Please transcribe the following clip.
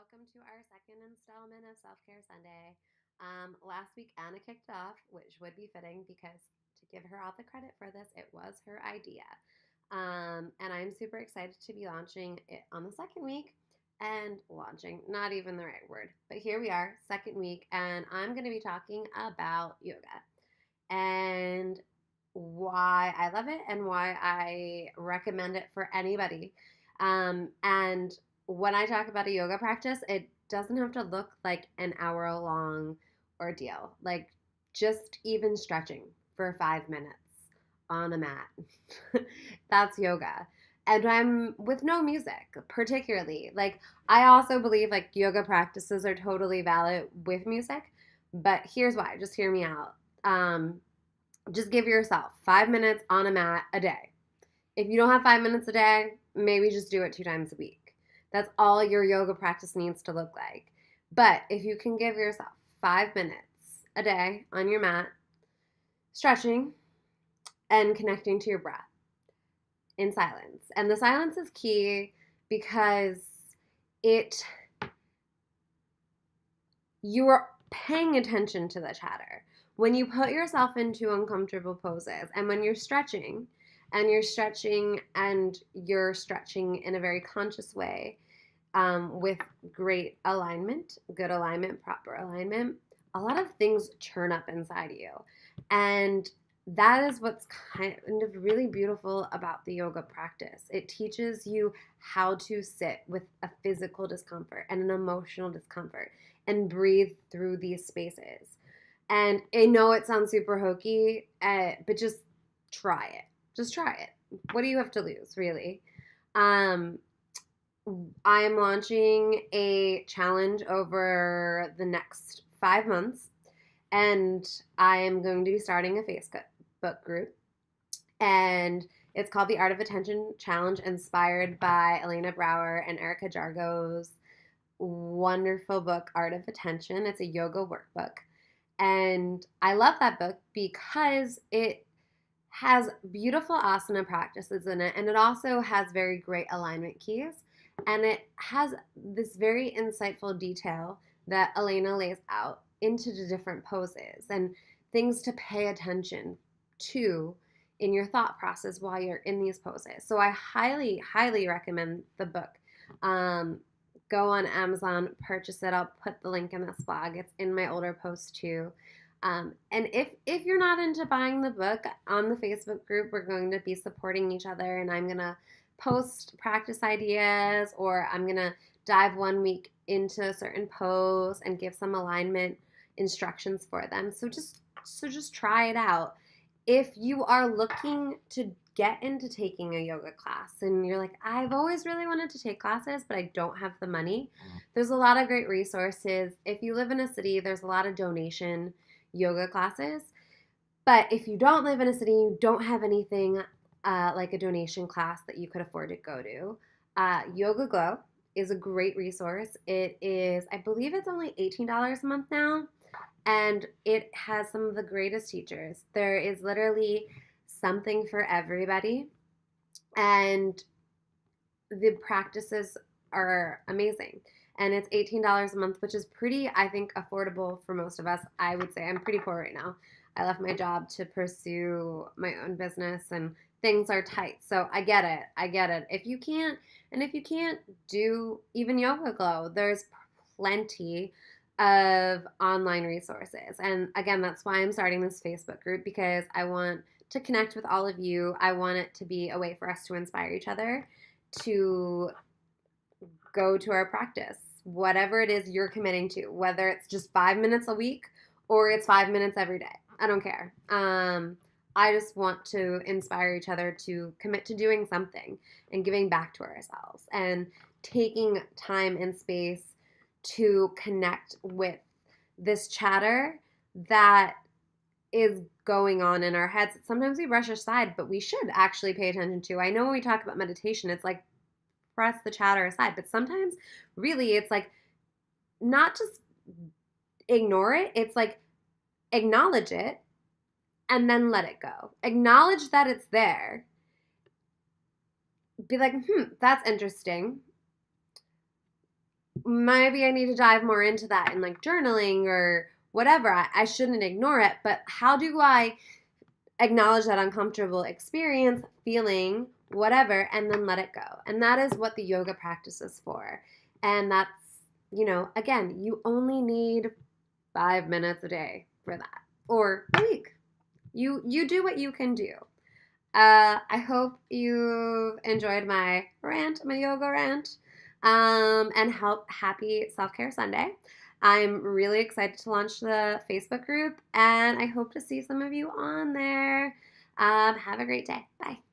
welcome to our second installment of Self Care Sunday. Last week, Anna kicked off, which would be fitting because to give her all the credit for this, it was her idea. And I'm super excited to be launching it on the second week. And launching, not even the right word, but here we are, second week, and I'm going to be talking about yoga and why I love it and why I recommend it for anybody. And when I talk about a yoga practice, it doesn't have to look like an hour long ordeal. Like just even stretching for 5 minutes on a mat. That's yoga. And I'm with no music, particularly. Like, I also believe like yoga practices are totally valid with music, but here's why. Just hear me out. Um, just give yourself 5 minutes on a mat a day. If you don't have 5 minutes a day, maybe just do it 2 times a week. That's all your yoga practice needs to look like. But if you can give yourself 5 minutes a day on your mat, stretching and connecting to your breath in silence. And the silence is key because it you are paying attention to the chatter. When you put yourself into uncomfortable poses and when you're stretching and you're stretching in a very conscious way, with great alignment, good alignment, proper alignment, a lot of things churn up inside of you. And that is what's kind of really beautiful about the yoga practice. It teaches you how to sit with a physical discomfort and an emotional discomfort and breathe through these spaces. And I know it sounds super hokey, but just try it. Just try it. What do you have to lose, really? Um, I'm launching a challenge over the next 5 months, and I am going to be starting a Facebook group, and it's called the Art of Attention Challenge, inspired by Elena Brower and Erica Jargo's wonderful book, Art of Attention. It's a yoga workbook, and I love that book because it has beautiful asana practices in it, and it also has very great alignment keys. And it has this very insightful detail that Elena lays out into the different poses and things to pay attention to in your thought process while you're in these poses. So I highly, highly recommend the book. Go on Amazon, purchase it. I'll put the link in this blog. It's in my older post too. And if you're not into buying the book, on the Facebook group, we're going to be supporting each other, and I'm going to post practice ideas, or I'm going to dive 1 week into a certain pose and give some alignment instructions for them. So just try it out. If you are looking to get into taking a yoga class and you're like, I've always really wanted to take classes, but I don't have the money, there's a lot of great resources. If you live in a city, there's a lot of donation yoga classes. But if you don't live in a city, you don't have anything like a donation class that you could afford to go to, Yoga Glow is a great resource. It is, I believe it's only $18 a month now, and it has some of the greatest teachers. There is literally something for everybody, and the practices are amazing. And it's $18 a month, which is pretty, I think, affordable for most of us. I would say I'm pretty poor right now. I left my job to pursue my own business, and things are tight. So I get it. I get it. If you can't do even Yoga Glow, there's plenty of online resources. And again, that's why I'm starting this Facebook group, because I want to connect with all of you. I want it to be a way for us to inspire each other to go to our practice, whatever it is you're committing to, whether it's just 5 minutes a week or it's 5 minutes every day. I don't care. I just want to inspire each other to commit to doing something and giving back to ourselves and taking time and space to connect with this chatter that is going on in our heads. Sometimes we brush aside, but we should actually pay attention to. I know when we talk about meditation, it's like press the chatter aside, but sometimes really it's like not just ignore it, it's like acknowledge it and then let it go. Acknowledge that it's there. Be like, that's interesting. maybe I need to dive more into that in like journaling or whatever. I shouldn't ignore it, but how do I acknowledge that uncomfortable experience, feeling, whatever, and then let it go? And that is what the yoga practice is for. And that's, again, you only need 5 minutes a day for that, or a week. You do what you can do. I hope you enjoyed my yoga rant, and happy Self Care Sunday. I'm really excited to launch the Facebook group, and I hope to see some of you on there. Have a great day. Bye.